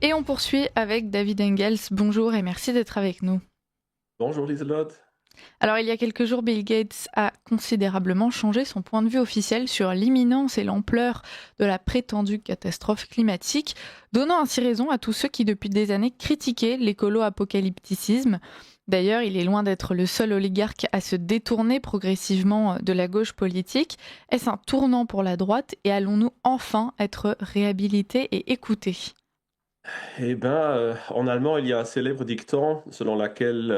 Et on poursuit avec David Engels. Bonjour et merci d'être avec nous. Bonjour Lieselotte. Alors, il y a quelques jours, Bill Gates a considérablement changé son point de vue officiel sur l'imminence et l'ampleur de la prétendue catastrophe climatique, donnant ainsi raison à tous ceux qui, depuis des années, critiquaient l'écolo-apocalypticisme. D'ailleurs, il est loin d'être le seul oligarque à se détourner progressivement de la gauche politique. Est-ce un tournant pour la droite et allons-nous enfin être réhabilités et écoutés ? En allemand, il y a un célèbre dicton selon lequel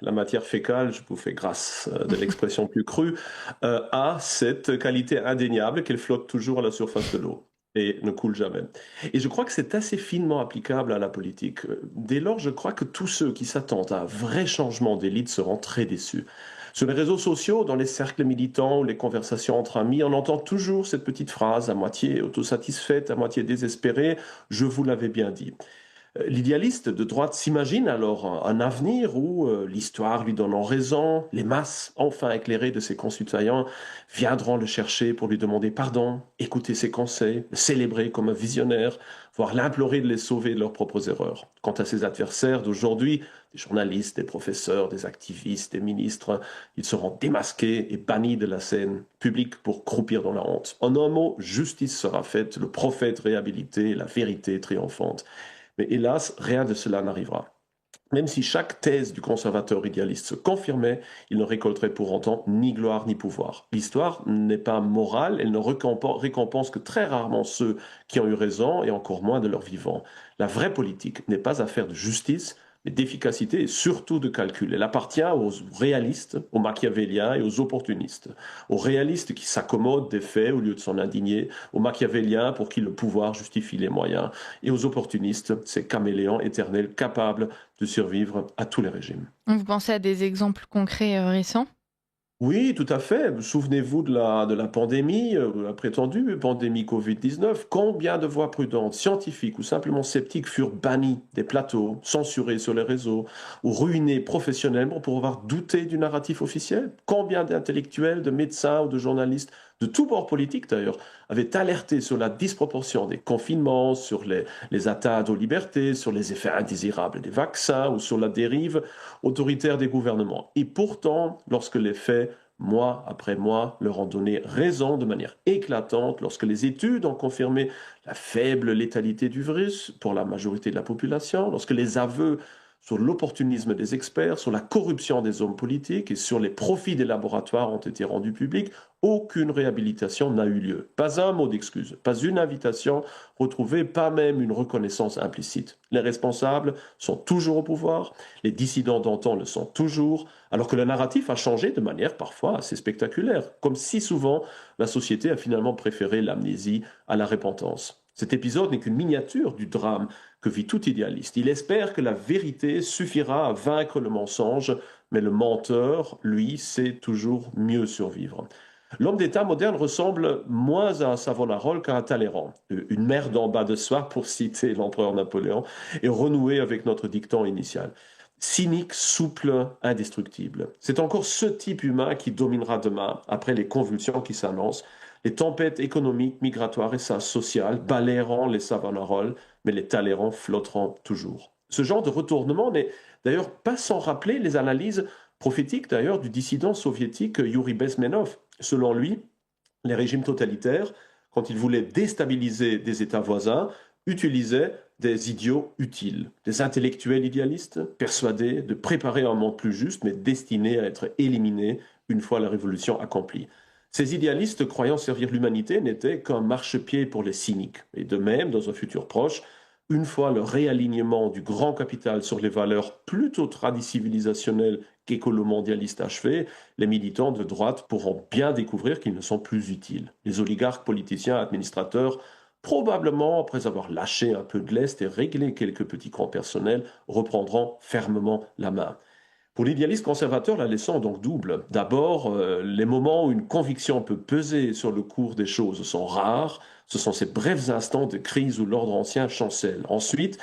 la matière fécale, je vous fais grâce de l'expression plus crue, a cette qualité indéniable qu'elle flotte toujours à la surface de l'eau et ne coule jamais. Et je crois que c'est assez finement applicable à la politique. Dès lors, je crois que tous ceux qui s'attendent à un vrai changement d'élite seront très déçus. Sur les réseaux sociaux, dans les cercles militants ou les conversations entre amis, on entend toujours cette petite phrase à moitié autosatisfaite, à moitié désespérée: je vous l'avais bien dit. L'idéaliste de droite s'imagine alors un avenir où l'histoire lui donnant raison, les masses, enfin éclairées de ses concitoyens, viendront le chercher pour lui demander pardon, écouter ses conseils, le célébrer comme un visionnaire, voire l'implorer de les sauver de leurs propres erreurs. Quant à ses adversaires d'aujourd'hui, des journalistes, des professeurs, des activistes, des ministres, ils seront démasqués et bannis de la scène publique pour croupir dans la honte. En un mot, justice sera faite, le prophète réhabilité, la vérité triomphante. Mais hélas, rien de cela n'arrivera. Même si chaque thèse du conservateur idéaliste se confirmait, il ne récolterait pour autant ni gloire ni pouvoir. L'histoire n'est pas morale, elle ne récompense que très rarement ceux qui ont eu raison et encore moins de leurs vivants. La vraie politique n'est pas affaire de justice, mais d'efficacité et surtout de calcul. Elle appartient aux réalistes, aux machiavéliens et aux opportunistes. Aux réalistes qui s'accommodent des faits au lieu de s'en indigner, aux machiavéliens pour qui le pouvoir justifie les moyens, et aux opportunistes, ces caméléons éternels capables de survivre à tous les régimes. Vous pensez à des exemples concrets récents ? Oui, tout à fait. Souvenez-vous de la pandémie, la prétendue pandémie Covid-19. Combien de voix prudentes, scientifiques ou simplement sceptiques furent bannies des plateaux, censurées sur les réseaux ou ruinées professionnellement pour avoir douté du narratif officiel? Combien d'intellectuels, de médecins ou de journalistes, de tous bords politiques d'ailleurs, avaient alerté sur la disproportion des confinements, sur les atteintes aux libertés, sur les effets indésirables des vaccins ou sur la dérive autoritaire des gouvernements. Et pourtant, lorsque les faits, mois après mois, leur ont donné raison de manière éclatante, lorsque les études ont confirmé la faible létalité du virus pour la majorité de la population, lorsque les aveux sur l'opportunisme des experts, sur la corruption des hommes politiques et sur les profits des laboratoires ont été rendus publics, aucune réhabilitation n'a eu lieu. Pas un mot d'excuse, pas une invitation retrouvée, pas même une reconnaissance implicite. Les responsables sont toujours au pouvoir, les dissidents d'antan le sont toujours, alors que le narratif a changé de manière parfois assez spectaculaire, comme si souvent la société a finalement préféré l'amnésie à la repentance. Cet épisode n'est qu'une miniature du drame que vit tout idéaliste. Il espère que la vérité suffira à vaincre le mensonge, mais le menteur, lui, sait toujours mieux survivre. L'homme d'État moderne ressemble moins à un Savonarole qu'à un Talleyrand, une mer d'en bas de soi, pour citer l'empereur Napoléon, et renouer avec notre dicton initial. Cynique, souple, indestructible. C'est encore ce type humain qui dominera demain, après les convulsions qui s'annoncent, les tempêtes économiques, migratoires et sociales balayeront les Savonarols, mais les Talleyrand flotteront toujours. Ce genre de retournement n'est d'ailleurs pas sans rappeler les analyses prophétiques d'ailleurs du dissident soviétique Yuri Bezmenov. Selon lui, les régimes totalitaires, quand ils voulaient déstabiliser des États voisins, utilisaient des idiots utiles, des intellectuels idéalistes, persuadés de préparer un monde plus juste, mais destiné à être éliminés une fois la révolution accomplie. Ces idéalistes croyant servir l'humanité n'étaient qu'un marchepied pour les cyniques. Et de même, dans un futur proche, une fois le réalignement du grand capital sur les valeurs plutôt tradicivilisationnelles qu'écolo-mondialistes achevé, les militants de droite pourront bien découvrir qu'ils ne sont plus utiles. Les oligarques, politiciens, administrateurs, probablement, après avoir lâché un peu de lest et réglé quelques petits comptes personnels, reprendront fermement la main. Pour l'idéaliste conservateur, la leçon est donc double. D'abord, les moments où une conviction peut peser sur le cours des choses sont rares. Ce sont ces brefs instants de crise où l'ordre ancien chancelle. Ensuite,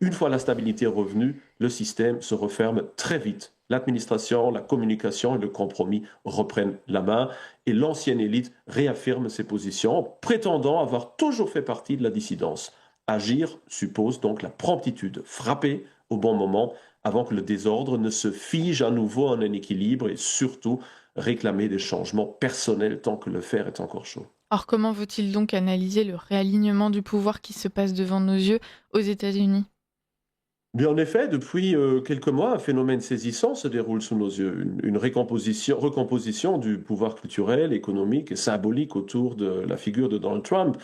une fois la stabilité revenue, le système se referme très vite. L'administration, la communication et le compromis reprennent la main et l'ancienne élite réaffirme ses positions, prétendant avoir toujours fait partie de la dissidence. Agir suppose donc la promptitude, frapper au bon moment avant que le désordre ne se fige à nouveau en un équilibre et surtout réclamer des changements personnels tant que le fer est encore chaud. Or, comment vaut-il donc analyser le réalignement du pouvoir qui se passe devant nos yeux aux États-Unis? Bien, en effet, depuis quelques mois, un phénomène saisissant se déroule sous nos yeux, une recomposition du pouvoir culturel, économique et symbolique autour de la figure de Donald Trump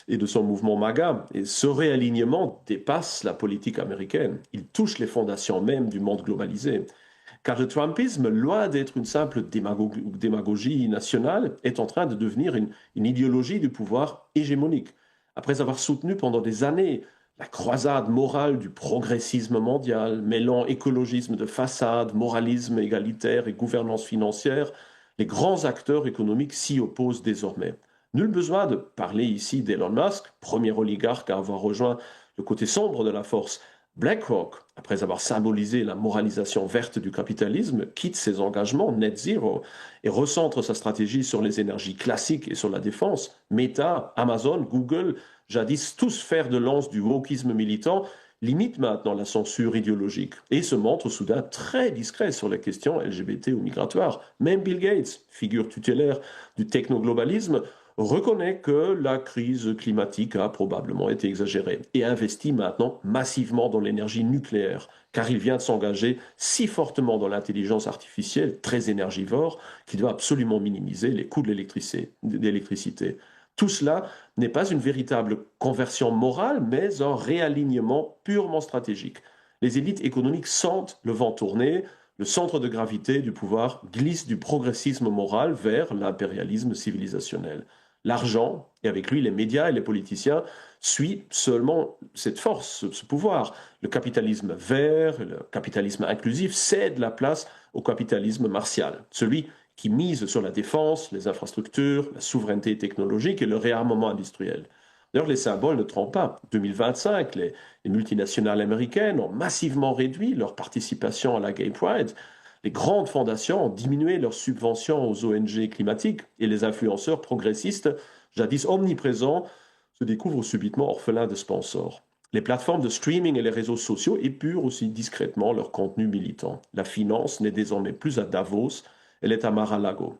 et de son mouvement MAGA. Et ce réalignement dépasse la politique américaine. Il touche les fondations même du monde globalisé. Car le Trumpisme, loin d'être une simple démagogie nationale, est en train de devenir une idéologie du pouvoir hégémonique. Après avoir soutenu pendant des années la croisade morale du progressisme mondial, mêlant écologisme de façade, moralisme égalitaire et gouvernance financière, les grands acteurs économiques s'y opposent désormais. Nul besoin de parler ici d'Elon Musk, premier oligarque à avoir rejoint le côté sombre de la force. BlackRock, après avoir symbolisé la moralisation verte du capitalisme, quitte ses engagements net zero et recentre sa stratégie sur les énergies classiques et sur la défense. Meta, Amazon, Google, jadis tous fers de lance du wokisme militant, limitent maintenant la censure idéologique et se montrent soudain très discrets sur les questions LGBT ou migratoires. Même Bill Gates, figure tutélaire du technoglobalisme, reconnaît que la crise climatique a probablement été exagérée et investit maintenant massivement dans l'énergie nucléaire, car il vient de s'engager si fortement dans l'intelligence artificielle, très énergivore, qu'il doit absolument minimiser les coûts de l'électricité. Tout cela n'est pas une véritable conversion morale, mais un réalignement purement stratégique. Les élites économiques sentent le vent tourner, le centre de gravité du pouvoir glisse du progressisme moral vers l'impérialisme civilisationnel. L'argent, et avec lui les médias et les politiciens, suit seulement cette force, ce pouvoir. Le capitalisme vert, le capitalisme inclusif cède la place au capitalisme martial, celui qui mise sur la défense, les infrastructures, la souveraineté technologique et le réarmement industriel. D'ailleurs, les symboles ne trompent pas. En 2025, les multinationales américaines ont massivement réduit leur participation à la Gay Pride. Les grandes fondations ont diminué leurs subventions aux ONG climatiques et les influenceurs progressistes, jadis omniprésents, se découvrent subitement orphelins de sponsors. Les plateformes de streaming et les réseaux sociaux épurent aussi discrètement leur contenu militant. La finance n'est désormais plus à Davos, elle est à Mar-a-Lago.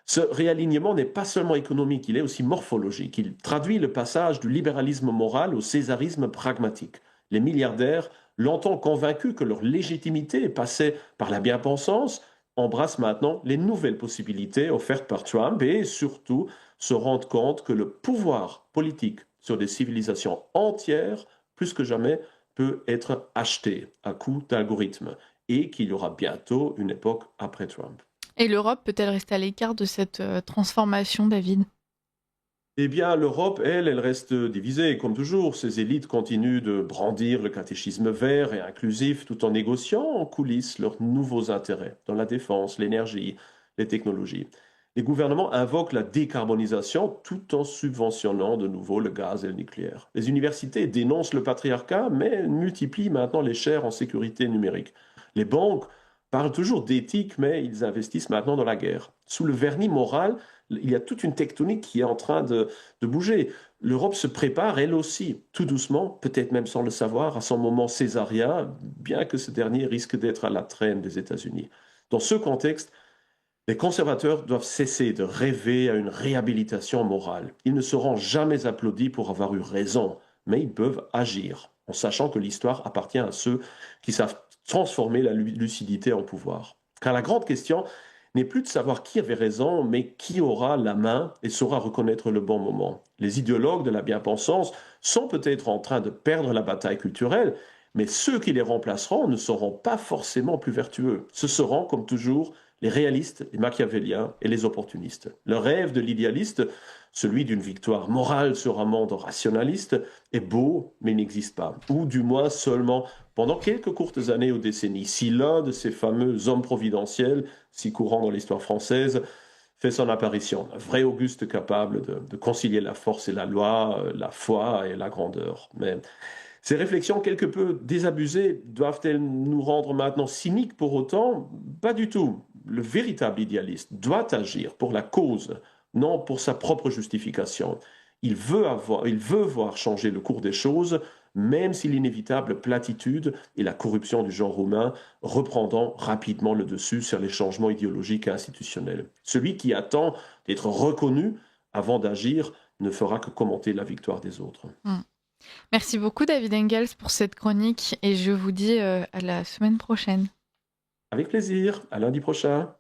Ce réalignement n'est pas seulement économique, il est aussi morphologique. Il traduit le passage du libéralisme moral au césarisme pragmatique. Les milliardaires, longtemps convaincus que leur légitimité passait par la bien-pensance, embrassent maintenant les nouvelles possibilités offertes par Trump et surtout se rendent compte que le pouvoir politique sur des civilisations entières, plus que jamais, peut être acheté à coup d'algorithmes et qu'il y aura bientôt une époque après Trump. Et l'Europe peut-elle rester à l'écart de cette transformation, David? Eh bien, l'Europe, elle reste divisée, comme toujours. Ses élites continuent de brandir le catéchisme vert et inclusif tout en négociant en coulisses leurs nouveaux intérêts dans la défense, l'énergie, les technologies. Les gouvernements invoquent la décarbonisation tout en subventionnant de nouveau le gaz et le nucléaire. Les universités dénoncent le patriarcat, mais multiplient maintenant les chaires en sécurité numérique. Les banques parlent toujours d'éthique, mais ils investissent maintenant dans la guerre. Sous le vernis moral, il y a toute une tectonique qui est en train de bouger. L'Europe se prépare, elle aussi, tout doucement, peut-être même sans le savoir, à son moment césarien, bien que ce dernier risque d'être à la traîne des États-Unis. Dans ce contexte, les conservateurs doivent cesser de rêver à une réhabilitation morale. Ils ne seront jamais applaudis pour avoir eu raison, mais ils peuvent agir, en sachant que l'histoire appartient à ceux qui savent transformer la lucidité en pouvoir. Car la grande question n'est plus de savoir qui avait raison, mais qui aura la main et saura reconnaître le bon moment. Les idéologues de la bien-pensance sont peut-être en train de perdre la bataille culturelle, mais ceux qui les remplaceront ne seront pas forcément plus vertueux. Ce seront, comme toujours, les réalistes, les machiavéliens et les opportunistes. Le rêve de l'idéaliste, celui d'une victoire morale sur un monde rationaliste, est beau, mais n'existe pas. Ou du moins seulement pendant quelques courtes années ou décennies. Si l'un de ces fameux hommes providentiels, si courants dans l'histoire française, fait son apparition, un vrai Auguste capable de concilier la force et la loi, la foi et la grandeur. Mais ces réflexions quelque peu désabusées doivent-elles nous rendre maintenant cyniques pour autant? Pas du tout. Le véritable idéaliste doit agir pour la cause, non pour sa propre justification. il veut voir changer le cours des choses, même si l'inévitable platitude et la corruption du genre humain reprendront rapidement le dessus sur les changements idéologiques et institutionnels. Celui qui attend d'être reconnu avant d'agir ne fera que commenter la victoire des autres. Mm. Merci beaucoup David Engels pour cette chronique et je vous dis à la semaine prochaine. Avec plaisir, à lundi prochain.